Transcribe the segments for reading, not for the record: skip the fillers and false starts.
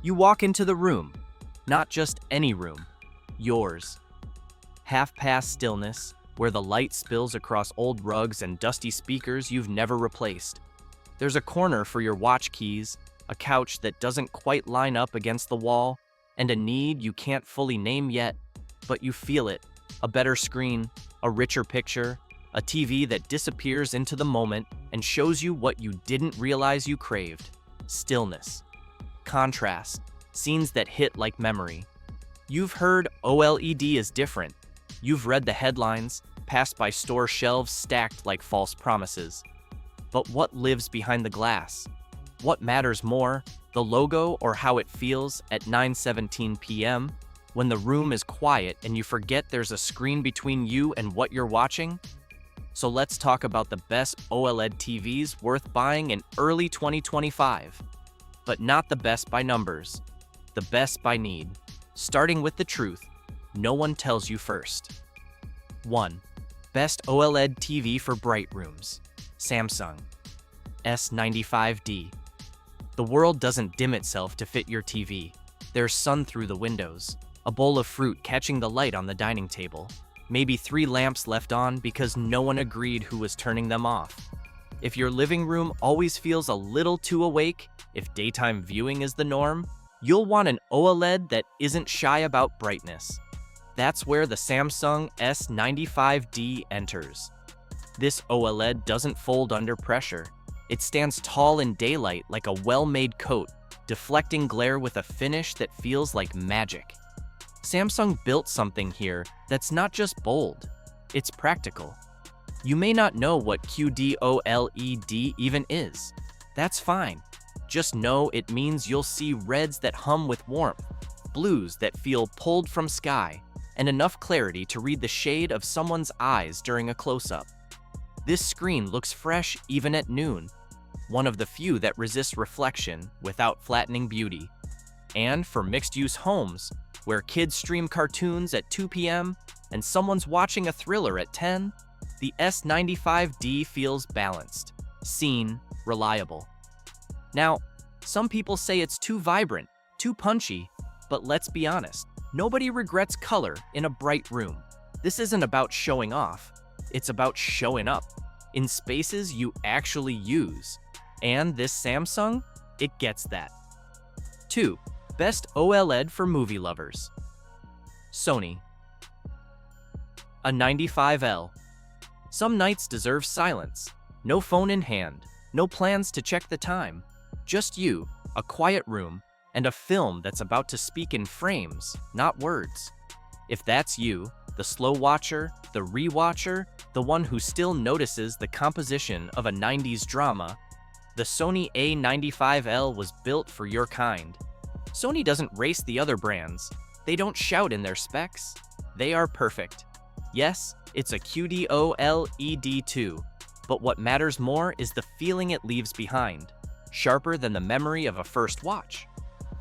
You walk into the room, not just any room, yours. Half-past stillness, where the light spills across old rugs and dusty speakers you've never replaced. There's a corner for your watch keys, a couch that doesn't quite line up against the wall, and a need you can't fully name yet, but you feel it. A better screen, a richer picture, a TV that disappears into the moment and shows you what you didn't realize you craved. Stillness. Contrast. Scenes that hit like memory. You've heard OLED is different. You've read the headlines, passed by store shelves stacked like false promises. But what lives behind the glass? What matters more, the logo or how it feels at 9:17 p.m. when the room is quiet and you forget there's a screen between you and what you're watching? So let's talk about the best OLED TVs worth buying in early 2025. But not the best by numbers, the best by need. Starting with the truth, no one tells you first. 1. Best OLED TV for bright rooms. Samsung S95D. The world doesn't dim itself to fit your TV. There's sun through the windows, a bowl of fruit catching the light on the dining table, maybe 3 lamps left on because no one agreed who was turning them off. If your living room always feels a little too awake, if daytime viewing is the norm, you'll want an OLED that isn't shy about brightness. That's where the Samsung S95D enters. This OLED doesn't fold under pressure. It stands tall in daylight like a well-made coat, deflecting glare with a finish that feels like magic. Samsung built something here that's not just bold, it's practical. You may not know what QD-OLED even is. That's fine. Just know it means you'll see reds that hum with warmth, blues that feel pulled from sky, and enough clarity to read the shade of someone's eyes during a close-up. This screen looks fresh even at noon, one of the few that resists reflection without flattening beauty. And for mixed-use homes, where kids stream cartoons at 2 p.m. and someone's watching a thriller at 10, the S95D feels balanced, seen, reliable. Now, some people say it's too vibrant, too punchy, but let's be honest, nobody regrets color in a bright room. This isn't about showing off, it's about showing up in spaces you actually use. And this Samsung, it gets that. 2. Best OLED for movie lovers. Sony A95L. Some nights deserve silence. No phone in hand, no plans to check the time. Just you, a quiet room, and a film that's about to speak in frames, not words. If that's you, the slow watcher, the rewatcher, the one who still notices the composition of a 90s drama, the Sony A95L was built for your kind. Sony doesn't race the other brands. They don't shout in their specs. They are perfect. Yes, it's a QD-OLED too, but what matters more is the feeling it leaves behind. Sharper than the memory of a first watch.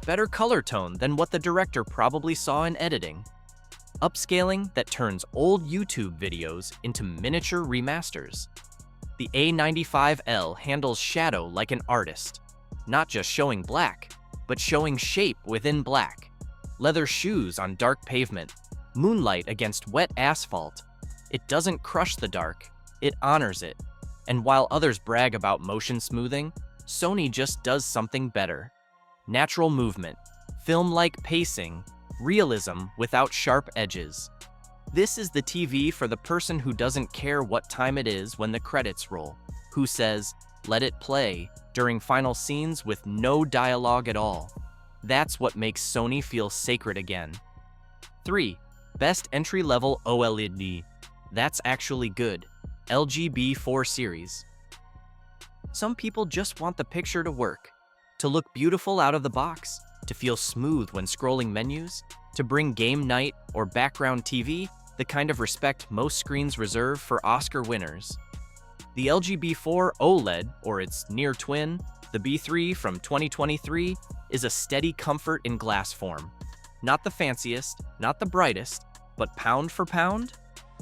Better color tone than what the director probably saw in editing. Upscaling that turns old YouTube videos into miniature remasters. The A95L handles shadow like an artist, not just showing black, but showing shape within black. Leather shoes on dark pavement, moonlight against wet asphalt. It doesn't crush the dark, it honors it. And while others brag about motion smoothing, Sony just does something better. Natural movement, film-like pacing, realism without sharp edges. This is the TV for the person who doesn't care what time it is when the credits roll, who says, "Let it play," during final scenes with no dialogue at all. That's what makes Sony feel sacred again. 3. Best entry-level OLED. That's actually good. LG B4 series. Some people just want the picture to work, to look beautiful out of the box, to feel smooth when scrolling menus, to bring game night or background TV the kind of respect most screens reserve for Oscar winners. The LG B4 OLED, or its near twin, the B3 from 2023, is a steady comfort in glass form. Not the fanciest, not the brightest, but pound for pound,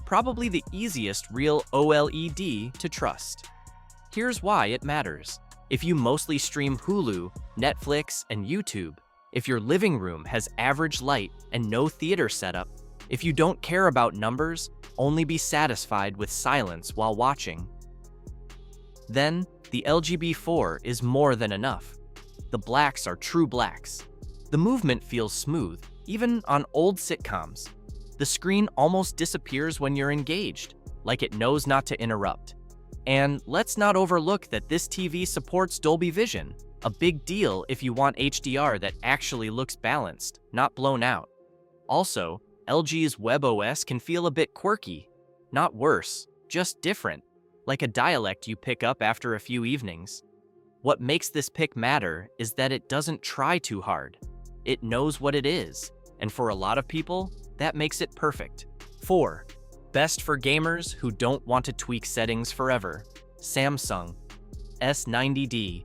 probably the easiest real OLED to trust. Here's why it matters. If you mostly stream Hulu, Netflix, and YouTube, If your living room has average light and no theater setup, if you don't care about numbers, only be satisfied with silence while watching, then the LG B4 is more than enough. The blacks are true blacks. The movement feels smooth, even on old sitcoms. The screen almost disappears when you're engaged, like it knows not to interrupt. And let's not overlook that this TV supports Dolby Vision, a big deal if you want HDR that actually looks balanced, not blown out. Also, LG's WebOS can feel a bit quirky. Not worse, just different, like a dialect you pick up after a few evenings. What makes this pick matter is that it doesn't try too hard. It knows what it is, and for a lot of people, that makes it perfect. 4. Best for gamers who don't want to tweak settings forever. Samsung S90D.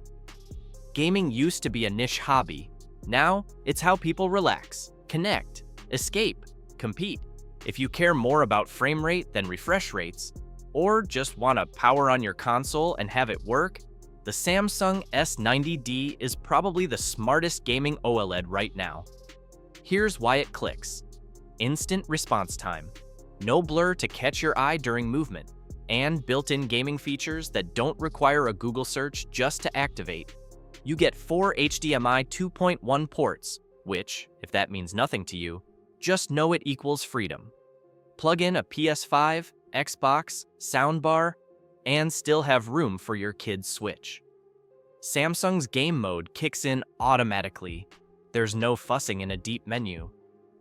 Gaming used to be a niche hobby. Now, it's how people relax, connect, escape, compete. If you care more about frame rate than refresh rates, or just want to power on your console and have it work, the Samsung S90D is probably the smartest gaming OLED right now. Here's why it clicks. Instant response time. No blur to catch your eye during movement, and built-in gaming features that don't require a Google search just to activate. You get 4 HDMI 2.1 ports, which, if that means nothing to you, just know it equals freedom. Plug in a PS5, Xbox, soundbar, and still have room for your kid's Switch. Samsung's game mode kicks in automatically. There's no fussing in a deep menu.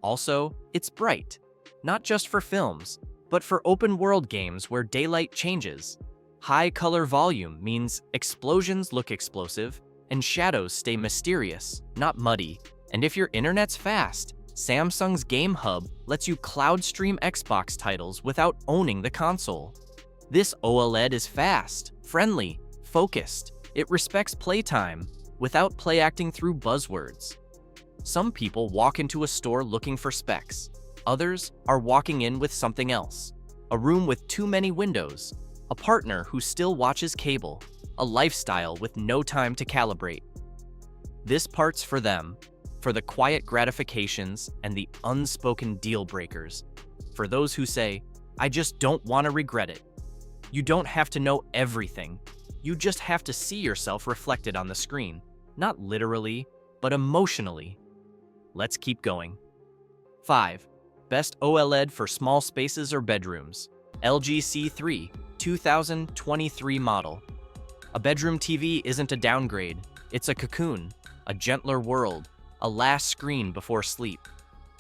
Also, it's bright, not just for films, but for open-world games where daylight changes. High color volume means explosions look explosive, and shadows stay mysterious, not muddy. And if your internet's fast, Samsung's Game Hub lets you cloud stream Xbox titles without owning the console. This OLED is fast, friendly, focused. It respects playtime without play acting through buzzwords. Some people walk into a store looking for specs. Others are walking in with something else. A room with too many windows, a partner who still watches cable, a lifestyle with no time to calibrate. This part's for them, for the quiet gratifications and the unspoken deal breakers. For those who say, I just don't want to regret it. You don't have to know everything. You just have to see yourself reflected on the screen, not literally, but emotionally. Let's keep going. 5. Best OLED for small spaces or bedrooms. LG C3 2023 model. A bedroom TV isn't a downgrade, it's a cocoon, a gentler world, a last screen before sleep.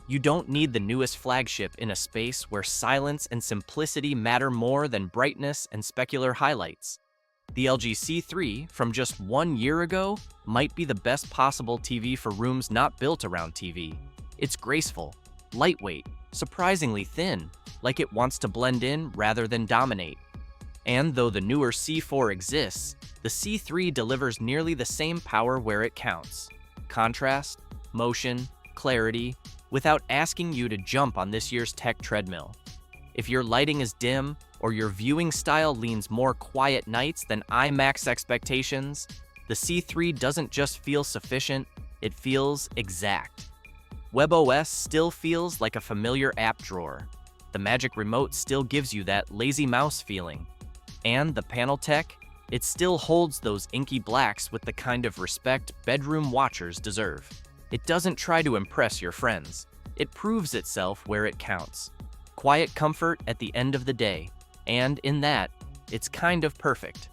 You don't need the newest flagship in a space where silence and simplicity matter more than brightness and specular highlights. The LG C3 from just 1 year ago might be the best possible TV for rooms not built around TV. It's graceful, lightweight, surprisingly thin, like it wants to blend in rather than dominate. And though the newer C4 exists, the C3 delivers nearly the same power where it counts. Contrast, motion, clarity, without asking you to jump on this year's tech treadmill. If your lighting is dim, or your viewing style leans more quiet nights than IMAX expectations, the C3 doesn't just feel sufficient, it feels exact. WebOS still feels like a familiar app drawer. The Magic Remote still gives you that lazy mouse feeling. And the panel tech, it still holds those inky blacks with the kind of respect bedroom watchers deserve. It doesn't try to impress your friends. It proves itself where it counts. Quiet comfort at the end of the day. And in that, it's kind of perfect.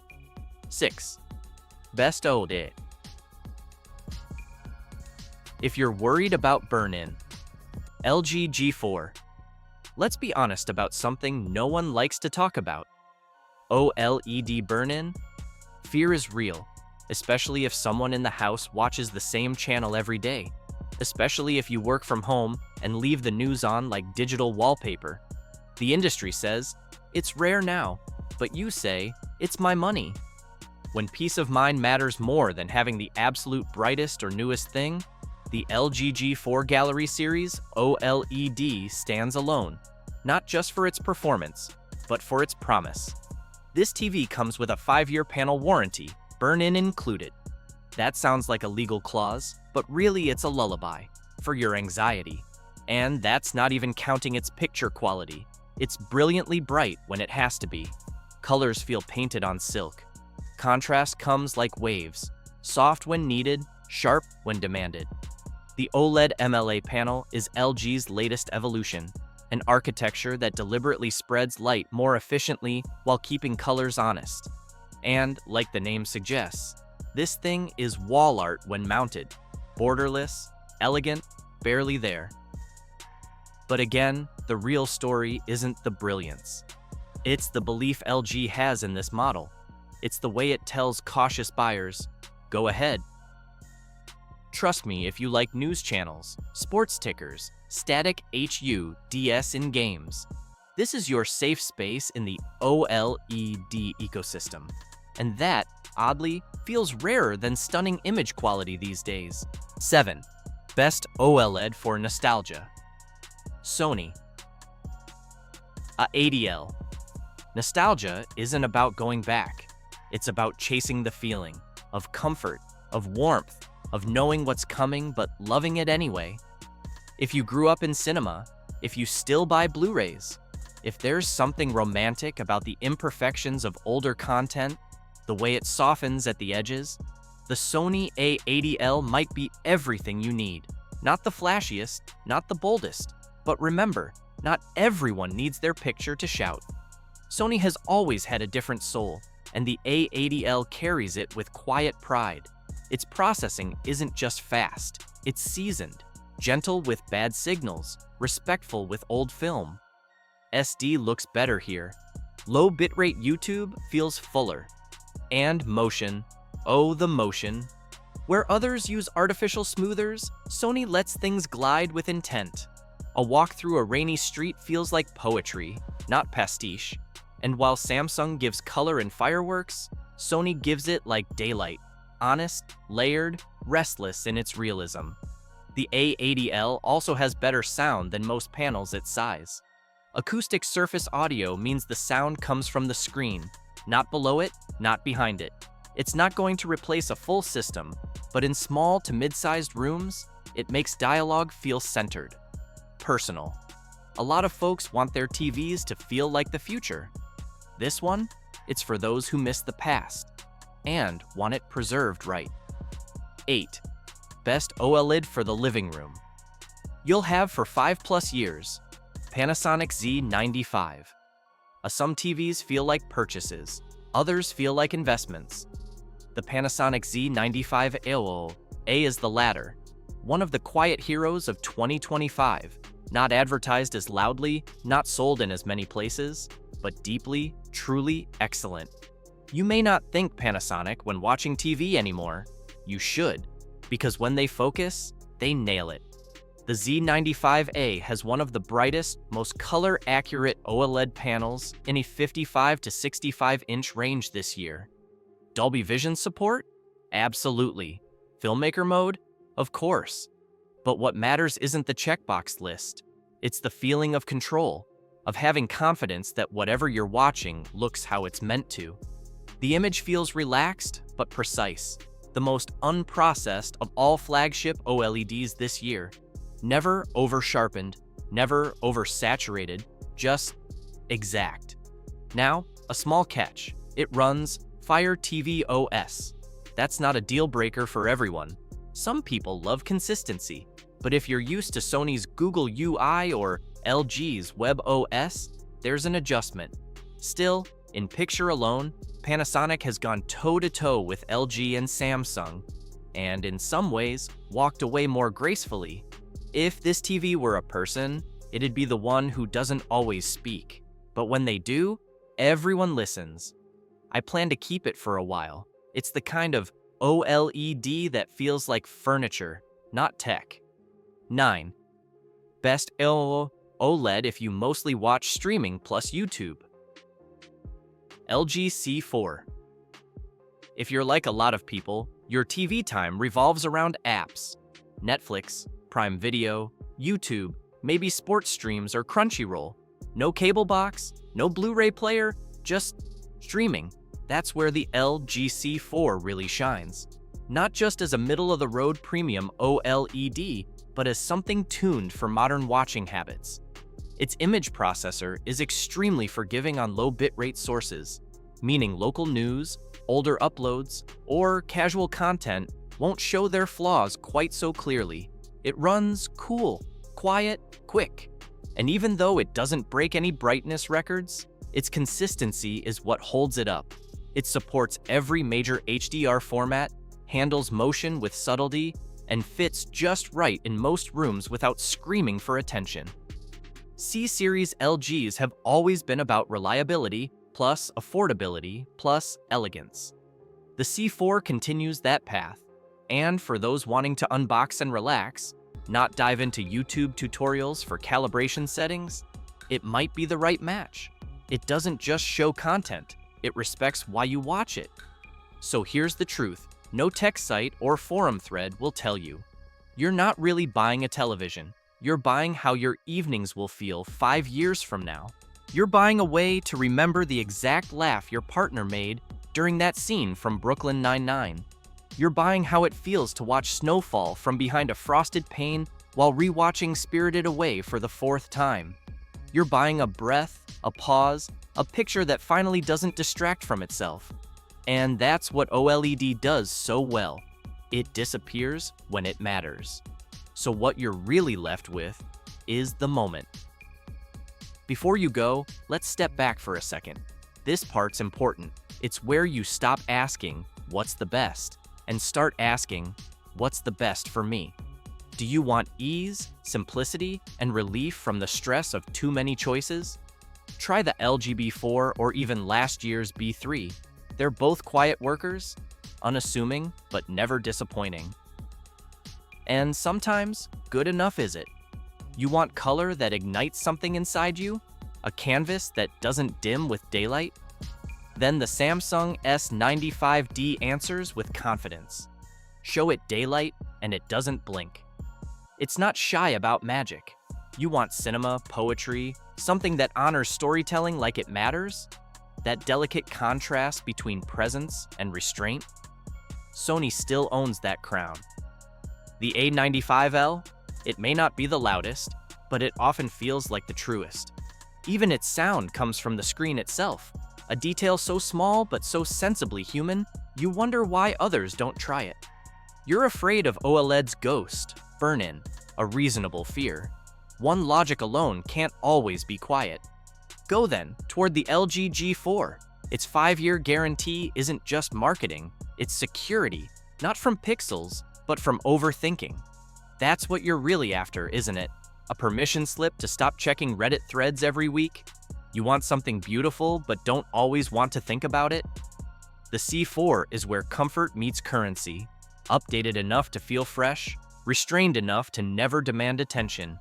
6. Best OLED. If you're worried about burn-in, LG G4. Let's be honest about something no one likes to talk about. OLED burn-in? Fear is real, especially if someone in the house watches the same channel every day, especially if you work from home and leave the news on like digital wallpaper. The industry says, it's rare now, but you say, it's my money. When peace of mind matters more than having the absolute brightest or newest thing, the LG G4 Gallery Series OLED stands alone, not just for its performance, but for its promise. This TV comes with a 5-year panel warranty, burn-in included. That sounds like a legal clause, but really it's a lullaby for your anxiety. And that's not even counting its picture quality. It's brilliantly bright when it has to be. Colors feel painted on silk. Contrast comes like waves, soft when needed, sharp when demanded. The OLED MLA panel is LG's latest evolution, an architecture that deliberately spreads light more efficiently while keeping colors honest. And, like the name suggests, this thing is wall art when mounted. Borderless, elegant, barely there. But again, the real story isn't the brilliance. It's the belief LG has in this model. It's the way it tells cautious buyers, go ahead. Trust me if you like news channels, sports tickers, static HUDs in games. This is your safe space in the OLED ecosystem. And that, oddly, feels rarer than stunning image quality these days. 7. Best OLED for nostalgia. Sony. A80L. Nostalgia isn't about going back. It's about chasing the feeling of comfort, of warmth, of knowing what's coming but loving it anyway. If you grew up in cinema, if you still buy Blu-rays, if there's something romantic about the imperfections of older content, the way it softens at the edges, the Sony A80L might be everything you need. Not the flashiest, not the boldest, but remember, not everyone needs their picture to shout. Sony has always had a different soul, and the A80L carries it with quiet pride. Its processing isn't just fast, it's seasoned, gentle with bad signals, respectful with old film. SD looks better here. Low bitrate YouTube feels fuller. And motion, oh the motion. Where others use artificial smoothers, Sony lets things glide with intent. A walk through a rainy street feels like poetry, not pastiche. And while Samsung gives color and fireworks, Sony gives it like daylight. Honest, layered, restless in its realism. The A80L also has better sound than most panels its size. Acoustic surface audio means the sound comes from the screen, not below it, not behind it. It's not going to replace a full system, but in small to mid-sized rooms, it makes dialogue feel centered, personal. A lot of folks want their TVs to feel like the future. This one, it's for those who miss the past and want it preserved right. 8. Best OLED for the living room. You'll have for 5+ years. Panasonic Z95. Some TVs feel like purchases, others feel like investments. The Panasonic Z95A is the latter, one of the quiet heroes of 2025, not advertised as loudly, not sold in as many places, but deeply, truly excellent. You may not think Panasonic when watching TV anymore. You should, because when they focus, they nail it. The Z95A has one of the brightest, most color-accurate OLED panels in a 55 to 65-inch range this year. Dolby Vision support? Absolutely. Filmmaker mode? Of course. But what matters isn't the checkbox list. It's the feeling of control, of having confidence that whatever you're watching looks how it's meant to. The image feels relaxed but precise, the most unprocessed of all flagship OLEDs this year. Never over-sharpened, never oversaturated, just exact. Now, a small catch. It runs Fire TV OS. That's not a deal breaker for everyone. Some people love consistency, but if you're used to Sony's Google UI or LG's Web OS, there's an adjustment. Still, in picture alone, Panasonic has gone toe-to-toe with LG and Samsung, and in some ways, walked away more gracefully. If this TV were a person, it'd be the one who doesn't always speak. But when they do, everyone listens. I plan to keep it for a while. It's the kind of OLED that feels like furniture, not tech. 9. Best OLED if you mostly watch streaming plus YouTube. LG C4. If you're like a lot of people, your TV time revolves around apps. Netflix, Prime Video, YouTube, maybe sports streams or Crunchyroll. No cable box, no Blu-ray player, just streaming. That's where the LG C4 really shines. not just as a middle-of-the-road premium OLED, but as something tuned for modern watching habits. Its image processor is extremely forgiving on low bitrate sources, meaning local news, older uploads, or casual content won't show their flaws quite so clearly. It runs cool, quiet, quick. And even though it doesn't break any brightness records, its consistency is what holds it up. It supports every major HDR format, handles motion with subtlety, and fits just right in most rooms without screaming for attention. C-series LGs have always been about reliability, plus affordability, plus elegance. The C4 continues that path, and for those wanting to unbox and relax, not dive into YouTube tutorials for calibration settings, it might be the right match. It doesn't just show content, it respects why you watch it. So here's the truth, no tech site or forum thread will tell you. You're not really buying a television, you're buying how your evenings will feel 5 years from now. You're buying a way to remember the exact laugh your partner made during that scene from Brooklyn Nine-Nine. You're buying how it feels to watch snowfall from behind a frosted pane while rewatching Spirited Away for the 4th time. You're buying a breath, a pause, a picture that finally doesn't distract from itself. And that's what OLED does so well. It disappears when it matters. So what you're really left with is the moment. Before you go, let's step back for a second. This part's important. It's where you stop asking, what's the best? And start asking, what's the best for me? Do you want ease, simplicity, and relief from the stress of too many choices? Try the LG B4 or even last year's B3. They're both quiet workers, unassuming, but never disappointing. And sometimes, good enough is it. You want color that ignites something inside you? A canvas that doesn't dim with daylight? Then the Samsung S95D answers with confidence. Show it daylight and it doesn't blink. It's not shy about magic. You want cinema, poetry, something that honors storytelling like it matters? That delicate contrast between presence and restraint? Sony still owns that crown. The A95L? It may not be the loudest, but it often feels like the truest. Even its sound comes from the screen itself, a detail so small but so sensibly human, you wonder why others don't try it. You're afraid of OLED's ghost, burn-in, a reasonable fear. One logic alone can't always be quiet. Go then toward the LG G4. Its 5-year guarantee isn't just marketing, it's security, not from pixels, but from overthinking. That's what you're really after, isn't it? A permission slip to stop checking Reddit threads every week? You want something beautiful but don't always want to think about it? The C4 is where comfort meets currency, updated enough to feel fresh, restrained enough to never demand attention.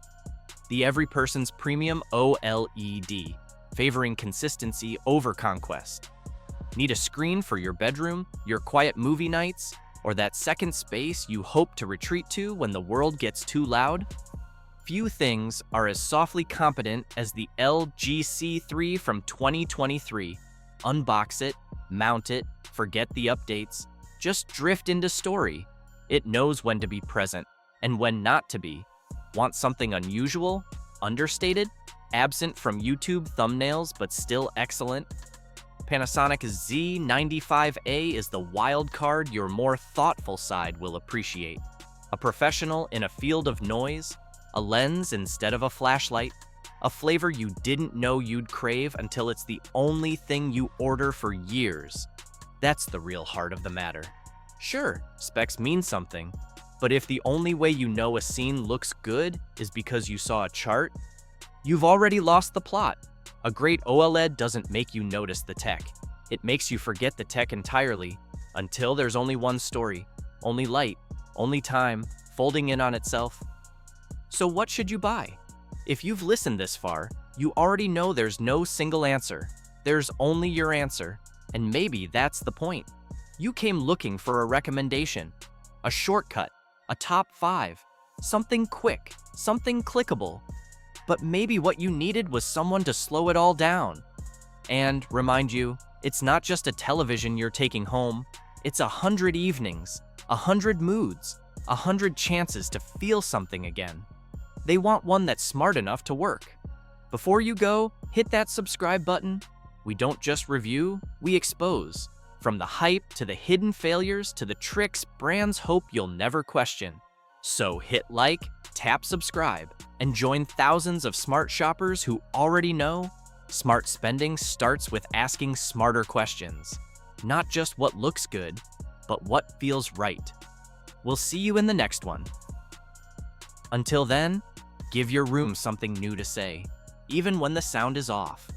The every person's premium OLED, favoring consistency over conquest. Need a screen for your bedroom, your quiet movie nights, or that second space you hope to retreat to when the world gets too loud? Few things are as softly competent as the LG C3 from 2023. Unbox it, mount it, forget the updates, just drift into story. It knows when to be present and when not to be. Want something unusual, understated, absent from YouTube thumbnails but still excellent? Panasonic's Z95A is the wild card your more thoughtful side will appreciate. A professional in a field of noise, a lens instead of a flashlight, a flavor you didn't know you'd crave until it's the only thing you order for years. That's the real heart of the matter. Sure, specs mean something, but if the only way you know a scene looks good is because you saw a chart, you've already lost the plot. A great OLED doesn't make you notice the tech. It makes you forget the tech entirely, until there's only one story, only light, only time, folding in on itself. So what should you buy? If you've listened this far, you already know there's no single answer. There's only your answer, and maybe that's the point. You came looking for a recommendation, a shortcut, a top 5, something quick, something clickable. But maybe what you needed was someone to slow it all down. And remind you, it's not just a television you're taking home, it's 100 evenings, 100 moods, 100 chances to feel something again. They want one that's smart enough to work. Before you go, hit that subscribe button. We don't just review, we expose. From the hype to the hidden failures to the tricks brands hope you'll never question. So hit like, tap subscribe, and join thousands of smart shoppers who already know smart spending starts with asking smarter questions. Not just what looks good, but what feels right. We'll see you in the next one. Until then, give your room something new to say, even when the sound is off.